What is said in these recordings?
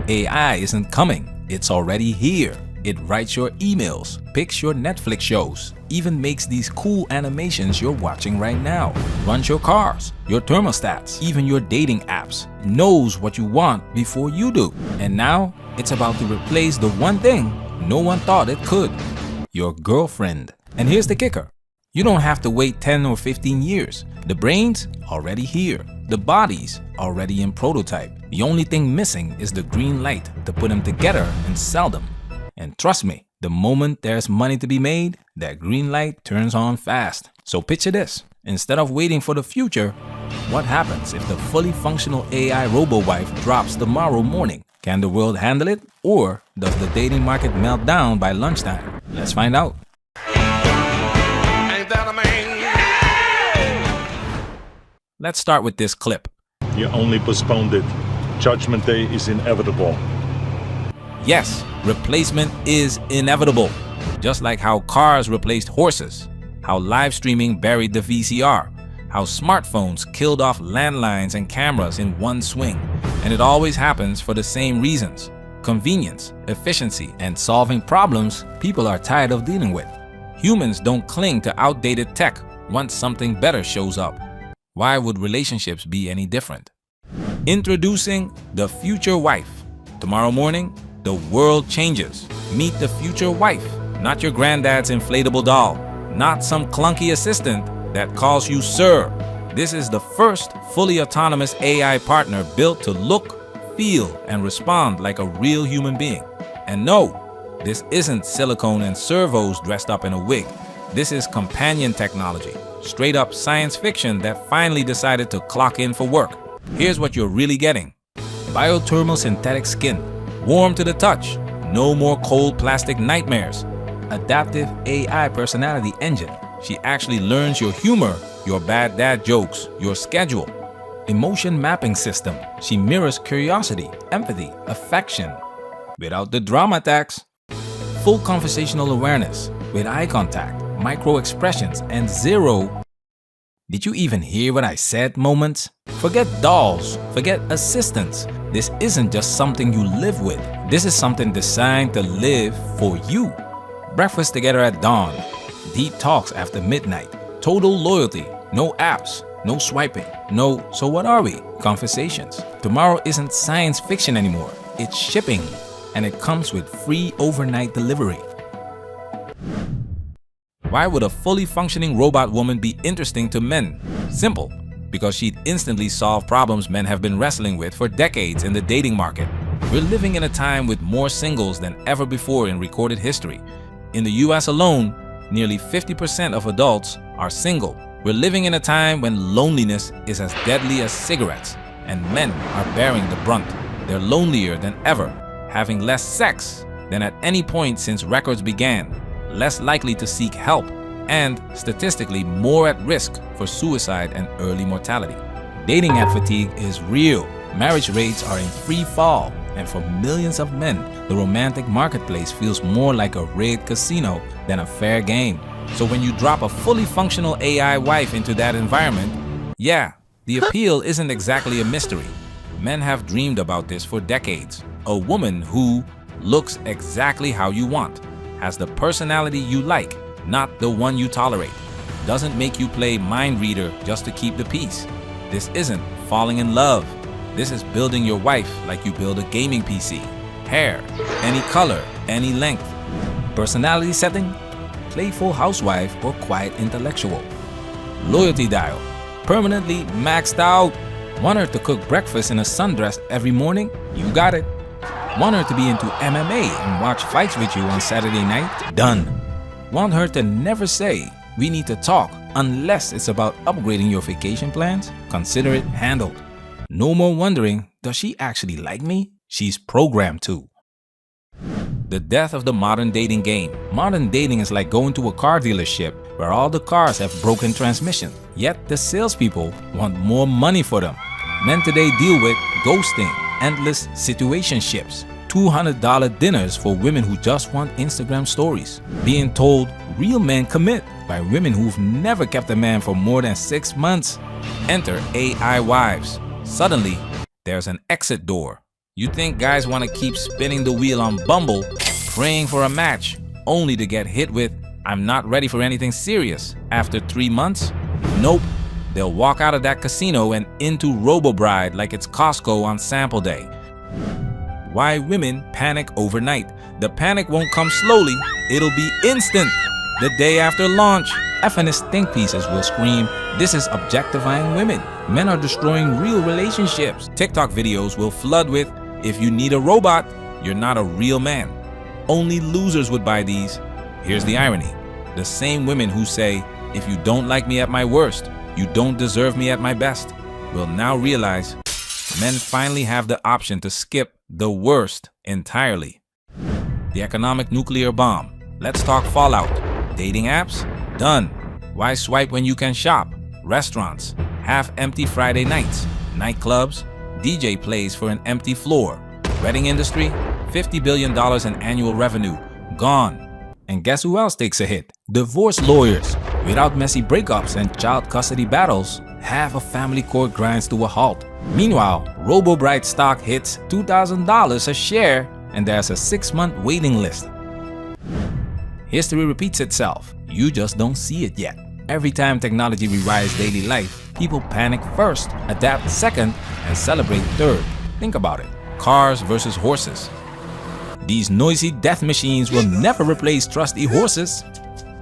AI isn't coming, it's already here. It writes your emails, picks your Netflix shows, even makes these cool animations you're watching right now, runs your cars, your thermostats, even your dating apps, knows what you want before you do. And now, it's about to replace the one thing no one thought it could, your girlfriend. And here's the kicker. You don't have to wait 10 or 15 years. The brain's already here. The body's already in prototype. The only thing missing is the green light to put them together and sell them. And trust me, the moment there's money to be made, that green light turns on fast. So picture this. Instead of waiting for the future, what happens if the fully functional AI robo-wife drops tomorrow morning? Can the world handle it? Or does the dating market melt down by lunchtime? Let's find out. Ain't that a man? Let's start with this clip. You only postponed it. Judgment Day is inevitable. Yes, replacement is inevitable. Just like how cars replaced horses, how live streaming buried the VCR, how smartphones killed off landlines and cameras in one swing. And it always happens for the same reasons: convenience, efficiency, and solving problems people are tired of dealing with. Humans don't cling to outdated tech once something better shows up. Why would relationships be any different? Introducing the future wife. Tomorrow morning, the world changes. Meet the future wife, not your granddad's inflatable doll, not some clunky assistant that calls you sir. This is the first fully autonomous AI partner built to look, feel, and respond like a real human being. And no, this isn't silicone and servos dressed up in a wig. This is companion technology, straight up science fiction that finally decided to clock in for work. Here's what you're really getting. Biothermal synthetic skin, warm to the touch, no more cold plastic nightmares. Adaptive AI personality engine. She actually learns your humor, your bad dad jokes, your schedule. Emotion mapping system. She mirrors curiosity, empathy, affection, without the drama tax. Full conversational awareness, with eye contact, micro expressions, and zero "did you even hear what I said" moments. Forget dolls, forget assistants. This isn't just something you live with. This is something designed to live for you. Breakfast together at dawn, deep talks after midnight, total loyalty, no apps, no swiping, no "so what are we" conversations. Tomorrow isn't science fiction anymore. It's shipping, and it comes with free overnight delivery. Why would a fully functioning robot woman be interesting to men? Simple. Because she'd instantly solve problems men have been wrestling with for decades in the dating market. We're living in a time with more singles than ever before in recorded history. In the US alone, nearly 50% of adults are single. We're living in a time when loneliness is as deadly as cigarettes, and men are bearing the brunt. They're lonelier than ever, having less sex than at any point since records began, less likely to seek help, and statistically more at risk for suicide and early mortality. Dating app fatigue is real. Marriage rates are in free fall, and for millions of men, the romantic marketplace feels more like a rigged casino than a fair game. So when you drop a fully functional AI wife into that environment, yeah, the appeal isn't exactly a mystery. Men have dreamed about this for decades. A woman who looks exactly how you want, has the personality you like, not the one you tolerate, doesn't make you play mind reader just to keep the peace. This isn't falling in love. This is building your wife like you build a gaming PC. Hair, any color, any length. Personality setting, playful housewife or quiet intellectual. Loyalty dial, permanently maxed out. Want her to cook breakfast in a sundress every morning? You got it. Want her to be into MMA and watch fights with you on Saturday night? Done. Want her to never say, "we need to talk," unless it's about upgrading your vacation plans? Consider it handled. No more wondering, does she actually like me? She's programmed to. The death of the modern dating game. Modern dating is like going to a car dealership where all the cars have broken transmission, yet the salespeople want more money for them. Men today deal with ghosting, endless situationships, $200 dinners for women who just want Instagram stories, being told real men commit by women who've never kept a man for more than 6 months. Enter AI wives. Suddenly, there's an exit door. You think guys want to keep spinning the wheel on Bumble, praying for a match, only to get hit with, "I'm not ready for anything serious" after 3 months? Nope. They'll walk out of that casino and into RoboBride like it's Costco on sample day. Why women panic overnight. The panic won't come slowly, it'll be instant. The day after launch, feminist think pieces will scream, "This is objectifying women. Men are destroying real relationships." TikTok videos will flood with, "If you need a robot, you're not a real man." Only losers would buy these. Here's the irony. The same women who say, "If you don't like me at my worst, you don't deserve me at my best," will now realize men finally have the option to skip the worst entirely. The economic nuclear bomb. Let's talk fallout. Dating apps? Done. Why swipe when you can shop? Restaurants, half-empty Friday nights. Nightclubs, DJ plays for an empty floor. Wedding industry, $50 billion in annual revenue. Gone. And guess who else takes a hit? Divorce lawyers. Without messy breakups and child custody battles, half of family court grinds to a halt. Meanwhile, RoboBride stock hits $2,000 a share, and there's a 6-month waiting list. History repeats itself. You just don't see it yet. Every time technology rewires daily life, people panic first, adapt second, and celebrate third. Think about it. Cars versus horses. These noisy death machines will never replace trusty horses.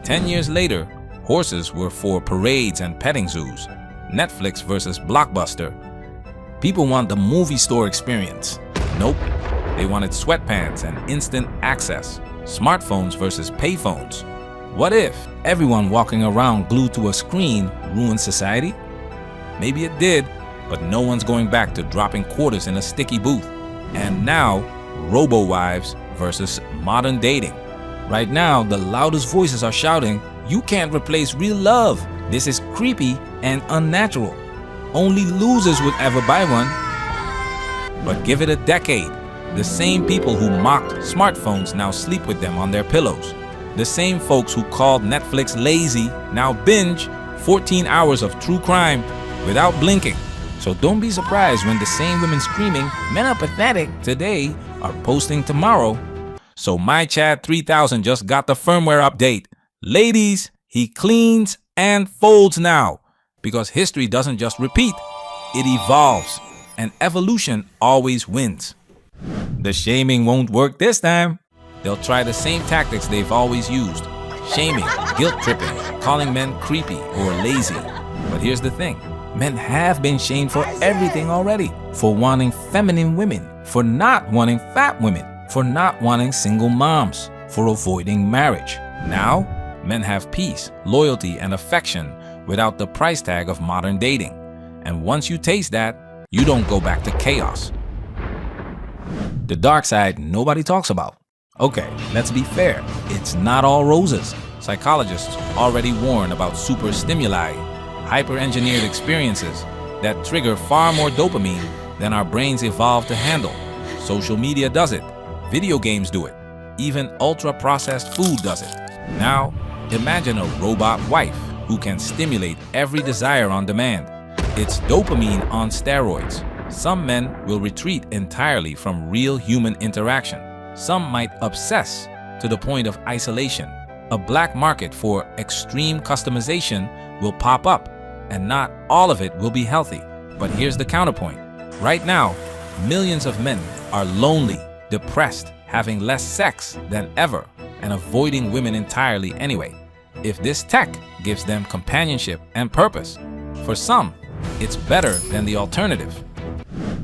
10 years later, horses were for parades and petting zoos. Netflix versus Blockbuster. People want the movie store experience. Nope. They wanted sweatpants and instant access. Smartphones versus payphones. What if everyone walking around glued to a screen ruined society? Maybe it did, but no one's going back to dropping quarters in a sticky booth. And now, robo-wives versus modern dating. Right now, the loudest voices are shouting, "You can't replace real love. This is creepy and unnatural. Only losers would ever buy one." But give it a decade. The same people who mocked smartphones now sleep with them on their pillows. The same folks who called Netflix lazy now binge 14 hours of true crime without blinking. So don't be surprised when the same women screaming, "Men are pathetic," today are posting tomorrow, "So my Chad 3000 just got the firmware update. Ladies, he cleans and folds now." Because history doesn't just repeat, it evolves. And evolution always wins. The shaming won't work this time. They'll try the same tactics they've always used. Shaming, guilt-tripping, calling men creepy or lazy. But here's the thing. Men have been shamed for everything already. For wanting feminine women, for not wanting fat women, for not wanting single moms, for avoiding marriage. Now, men have peace, loyalty, and affection without the price tag of modern dating. And once you taste that, you don't go back to chaos. The dark side nobody talks about. Okay, let's be fair. It's not all roses. Psychologists already warn about super stimuli, hyper-engineered experiences that trigger far more dopamine than our brains evolved to handle. Social media does it. Video games do it. Even ultra-processed food does it. Now, imagine a robot wife who can stimulate every desire on demand. It's dopamine on steroids. Some men will retreat entirely from real human interaction. Some might obsess to the point of isolation. A black market for extreme customization will pop up, and not all of it will be healthy. But here's the counterpoint. Right now, millions of men are lonely, depressed, having less sex than ever, and avoiding women entirely anyway. If this tech gives them companionship and purpose, for some, it's better than the alternative.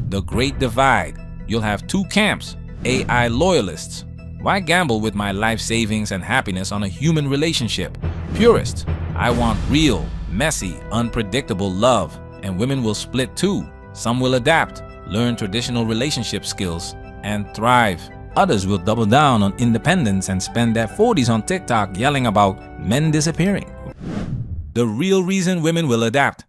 The Great Divide. You'll have two camps, AI loyalists. Why gamble with my life savings and happiness on a human relationship? Purists. I want real, messy, unpredictable love. And women will split too. Some will adapt, learn traditional relationship skills, and thrive. Others will double down on independence and spend their 40s on TikTok yelling about men disappearing. The real reason women will adapt.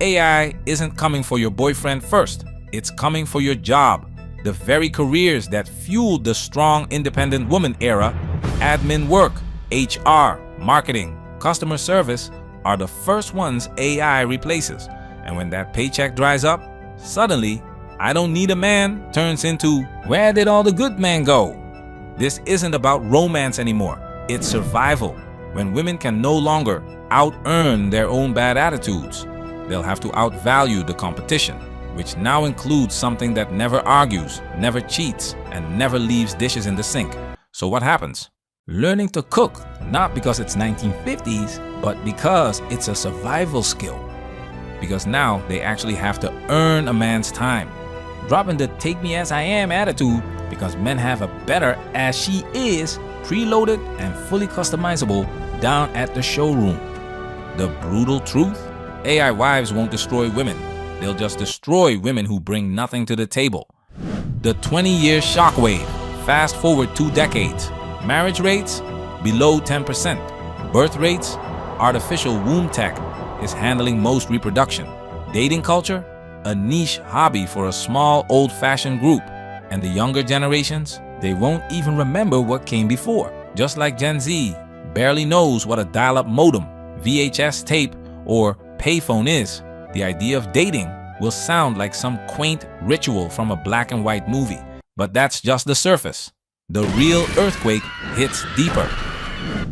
AI isn't coming for your boyfriend first. It's coming for your job. The very careers that fueled the strong independent woman era, admin work, HR, marketing, customer service, are the first ones AI replaces. And when that paycheck dries up, suddenly "I don't need a man" turns into "Where did all the good men go?" This isn't about romance anymore. It's survival. When women can no longer out-earn their own bad attitudes, they'll have to outvalue the competition, which now includes something that never argues, never cheats, and never leaves dishes in the sink. So what happens? Learning to cook, not because it's 1950s, but because it's a survival skill. Because now they actually have to earn a man's time. Dropping the "take me as I am" attitude, because men have a better "as she is" preloaded and fully customizable down at the showroom. The brutal truth? AI wives won't destroy women. They'll just destroy women who bring nothing to the table. The 20-year shockwave. Fast forward 2 decades. Marriage rates? Below 10%. Birth rates? Artificial womb tech is handling most reproduction. Dating culture? A niche hobby for a small, old-fashioned group. And the younger generations? They won't even remember what came before. Just like Gen Z barely knows what a dial-up modem, VHS tape, or payphone is, the idea of dating will sound like some quaint ritual from a black and white movie. But that's just the surface. The real earthquake hits deeper.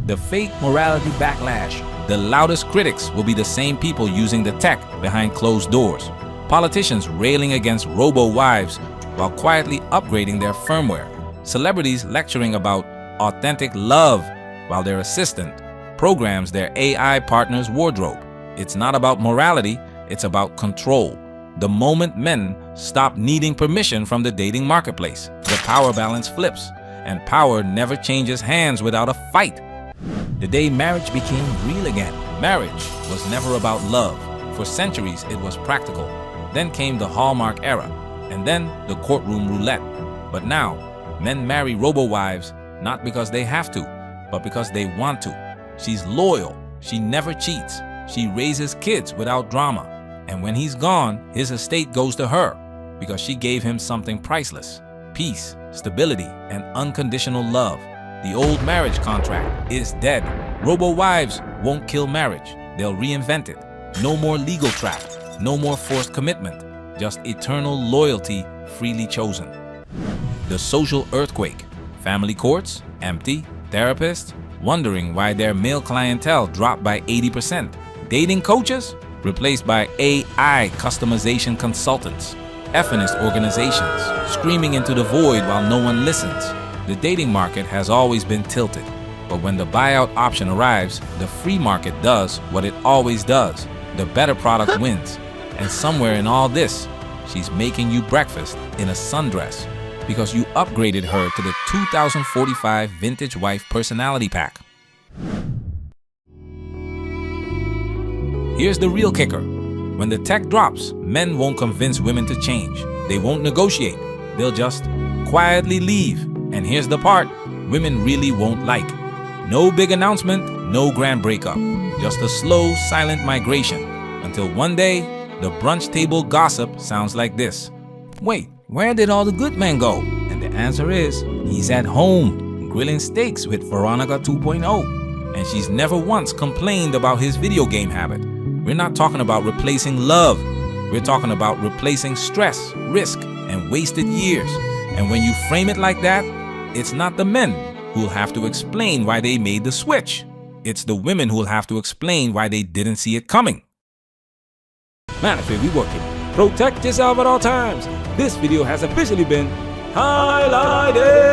The fake morality backlash. The loudest critics will be the same people using the tech behind closed doors. Politicians railing against robo-wives while quietly upgrading their firmware. Celebrities lecturing about authentic love while their assistant programs their AI partner's wardrobe. It's not about morality, it's about control. The moment men stop needing permission from the dating marketplace, the power balance flips, and power never changes hands without a fight. The day marriage became real again. Marriage was never about love. For centuries, it was practical. Then came the Hallmark era, and then the courtroom roulette. But now, men marry robo-wives not because they have to, but because they want to. She's loyal. She never cheats. She raises kids without drama. And when he's gone, his estate goes to her because she gave him something priceless: peace, stability, and unconditional love. The old marriage contract is dead. Robo-wives won't kill marriage. They'll reinvent it. No more legal trap. No more forced commitment. Just eternal loyalty freely chosen. The social earthquake. Family courts empty. Therapists wondering why their male clientele dropped by 80%. Dating coaches replaced by AI customization consultants. Feminist organizations screaming into the void while no one listens. The dating market has always been tilted, but when the buyout option arrives, the free market does what it always does. The better product wins. And somewhere in all this, she's making you breakfast in a sundress because you upgraded her to the 2045 Vintage Wife Personality Pack. Here's the real kicker. When the tech drops, men won't convince women to change. They won't negotiate. They'll just quietly leave. And here's the part women really won't like. No big announcement, no grand breakup. Just a slow, silent migration. Until one day, the brunch table gossip sounds like this. Wait, where did all the good men go? And the answer is, he's at home, grilling steaks with Veronica 2.0. And she's never once complained about his video game habit. We're not talking about replacing love. We're talking about replacing stress, risk, and wasted years. And when you frame it like that, it's not the men who'll have to explain why they made the switch. It's the women who'll have to explain why they didn't see it coming. Man, if we working. Protect yourself at all times. This video has officially been highlighted.